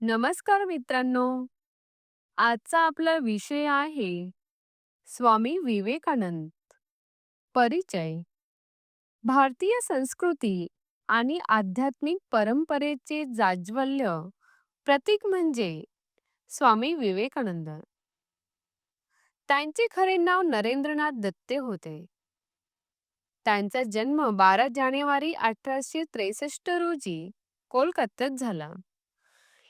नमस्कार मित्रांनो. आजचा आपला विषय आहे स्वामी विवेकानंद. परिचय. भारतीय संस्कृती आणि आध्यात्मिक परंपरेचे जाज्वल्य प्रतीक म्हणजे स्वामी विवेकानंद. त्यांचे खरे नाव नरेंद्रनाथ दत्ते होते. त्यांचा जन्म 12 जानेवारी 1863 रोजी कोलकात्यात झाला.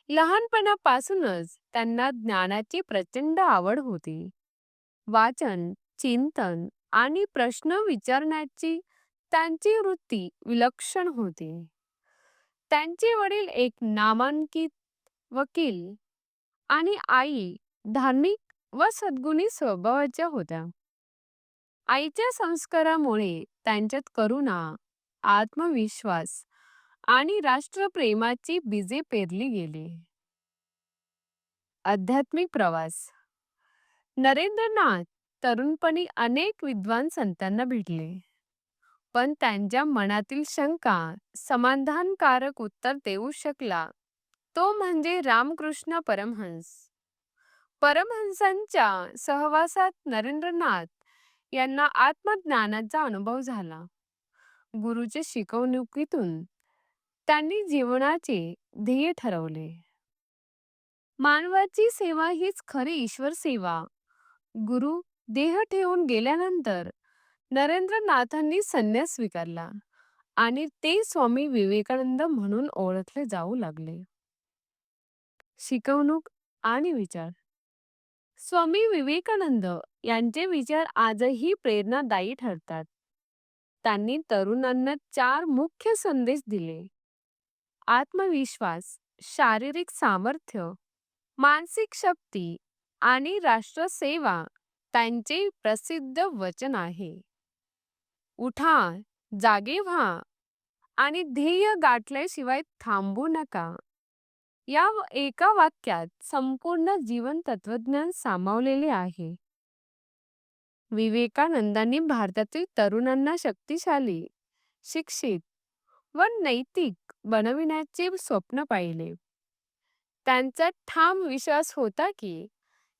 लहानपणापासूनच त्यांना ज्ञानाची प्रचंड आवड होती. वाचन, चिंतन आणि प्रश्न विचारण्याची त्यांची वृत्ती विलक्षण होती. त्यांचे वडील एक नामांकित वकील आणि आई धार्मिक व सद्गुणी स्वभावाच्या होत्या. आईच्या संस्कारामुळे त्यांच्यात करुणा, आत्मविश्वास आणि राष्ट्रप्रेमाची बीजे पेरली गेली. आध्यात्मिक प्रवास. नरेंद्रनाथ तरुणपणी अनेक विद्वान संतांना भेटले, पण त्यांच्या मनातील शंका समाधानकारक उत्तर देऊ शकला तो म्हणजे रामकृष्ण परमहंस. परमहंसांच्या सहवासात नरेंद्रनाथ यांना आत्मज्ञानाचा अनुभव झाला. गुरुच्या शिकवणुकीतून त्यांनी जीवनाचे ध्येय ठरवले. मानवाची सेवा हीच खरी ईश्वर सेवा. गुरु देह ठेवून गेल्यानंतर नरेंद्रनाथांनी संन्यास स्वीकारला आणि ते स्वामी विवेकानंद म्हणून ओळखले जाऊ लागले. शिकवणूक आणि विचार. स्वामी विवेकानंद यांचे विचार आजही प्रेरणादायी ठरतात. त्यांनी तरुणांना 4 मुख्य संदेश दिले: आत्मविश्वास, शारीरिक सामर्थ्य, मानसिक शक्ती आणि राष्ट्रसेवा त्यांचे प्रसिद्ध वचन आहे. उठा, जागे व्हा आणि ध्येय गाठल्याशिवाय थांबू नका. या एका वाक्यात संपूर्ण जीवन तत्वज्ञान सामावलेले आहे. विवेकानंदांनी भारतातील तरुणांना शक्तिशाली, शिक्षित व नैतिक बनविण्याचे स्वप्न पाहिले. त्यांचा ठाम विश्वास होता की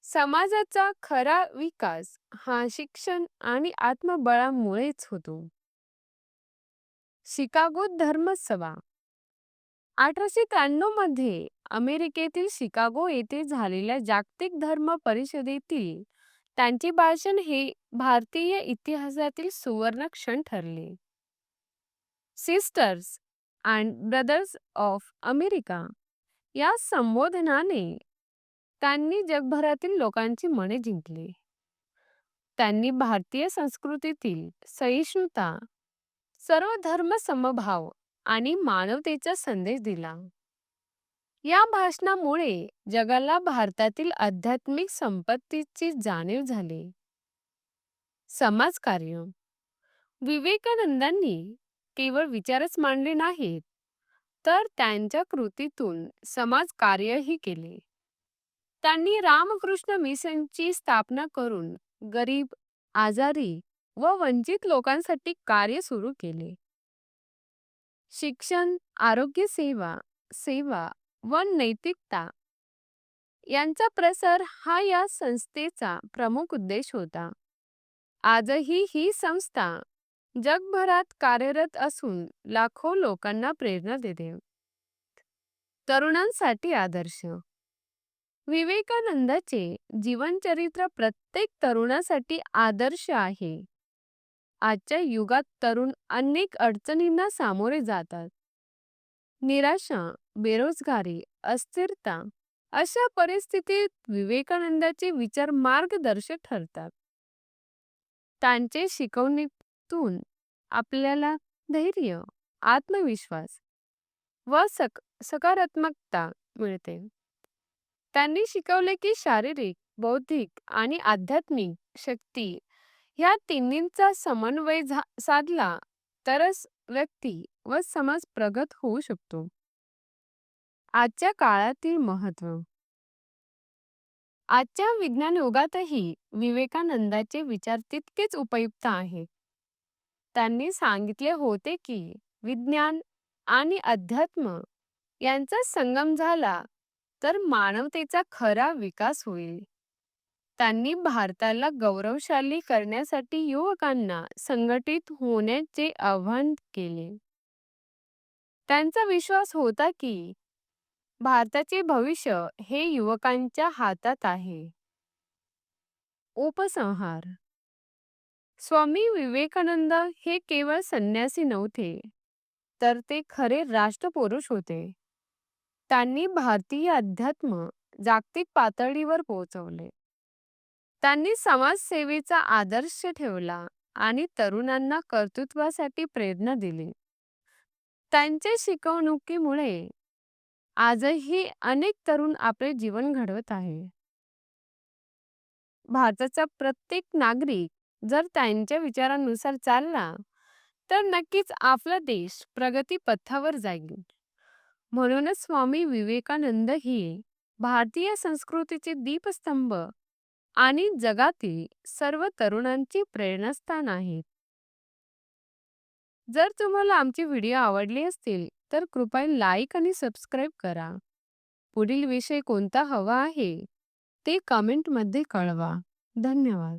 समाजाचा खरा विकास हा शिक्षण आणि आत्मबळामुळेच होतो. शिकागो धर्मसभा. 1893 मध्ये अमेरिकेतील शिकागो येथे झालेल्या जागतिक धर्म परिषदेतील त्यांचे भाषण हे भारतीय इतिहासातील सुवर्ण क्षण ठरले. Sisters and brothers of America या संबोधनाने त्यांनी जगभरातील लोकांची मने जिंकली. त्यांनी भारतीय संस्कृतीतील सहिष्णुता, सर्व धर्म समभाव आणि मानवतेचा संदेश दिला. या भाषणामुळे जगाला भारतातील आध्यात्मिक संपत्तीची जाणीव झाली. समाजकार्य. विवेकानंदांनी केवळ विचारच मांडले नाहीत, तर त्यांच्या कृतीतून समाजकार्यही केले. त्यांनी रामकृष्ण मिशनची स्थापना करून गरीब, आजारी व वंचित लोकांसाठी कार्य सुरू केले. शिक्षण, आरोग्य सेवा, सेवा व नैतिकता यांचा प्रसार हा या संस्थेचा प्रमुख उद्देश होता. आजही ही संस्था जगभरात कार्यरत असून लाखो लोकांना प्रेरणा देते. तरुणांसाठी आदर्श. विवेकानंदाचे जीवनचरित्र प्रत्येक तरुणासाठी आदर्श आहे. आजच्या युगात तरुण अनेक अडचणींना सामोरे जातात. निराशा, बेरोजगारी, अस्थिरता अशा परिस्थितीत विवेकानंदाचे विचार मार्गदर्शक ठरतात. त्यांचे शिकवणीतून आपल्याला धैर्य, आत्मविश्वास व सकारात्मकता मिळते. त्यांनी शिकवले की शारीरिक, बौद्धिक आणि आध्यात्मिक शक्ती ह्या तिन्हींचा समन्वय साधला तरच व्यक्ती व समाज प्रगत होऊ शकतो. आजच्या काळातील महत्त्व. आजच्या विज्ञान युगातही विवेकानंदाचे विचार तितकेच उपयुक्त आहेत. त्यांनी सांगितले होते की विज्ञान आणि अध्यात्म यांचा संगम झाला तर मानवतेचा खरा विकास होईल. त्यांनी भारताला गौरवशाली करण्यासाठी युवकांना संघटित होण्याचे आवाहन केले. त्यांचा विश्वास होता की भारताचे भविष्य हे युवकांच्या हातात आहे. उपसंहार. स्वामी विवेकानंद हे केवळ संन्यासी नव्हते, तर ते खरे राष्ट्रपुरुष होते. त्यांनी भारतीय अध्यात्म जागतिक पातळीवर पोहोचवले. त्यांनी समाजसेवेचा आदर्श ठेवला आणि तरुणांना कर्तृत्वासाठी प्रेरणा दिली. त्यांच्या शिकवणुकीमुळे आजही अनेक तरुण आपले जीवन घडवत आहे. भारताचा प्रत्येक नागरिक जर त्यांच्या विचारांनुसार चालला, तर नक्कीच आपला देश प्रगती पथावर जाईल. म्हणूनच स्वामी विवेकानंद ही भारतीय संस्कृतीचे दीपस्तंभ आणि जगातील सर्व तरुणांची प्रेरणास्थान आहेत. जर तुम्हाला आमचे व्हिडिओ आवडले असतील, तर कृपया लाईक आणि सबस्क्राईब करा. पुढील विषय कोणता हवा आहे ते कमेंटमध्ये कळवा. धन्यवाद.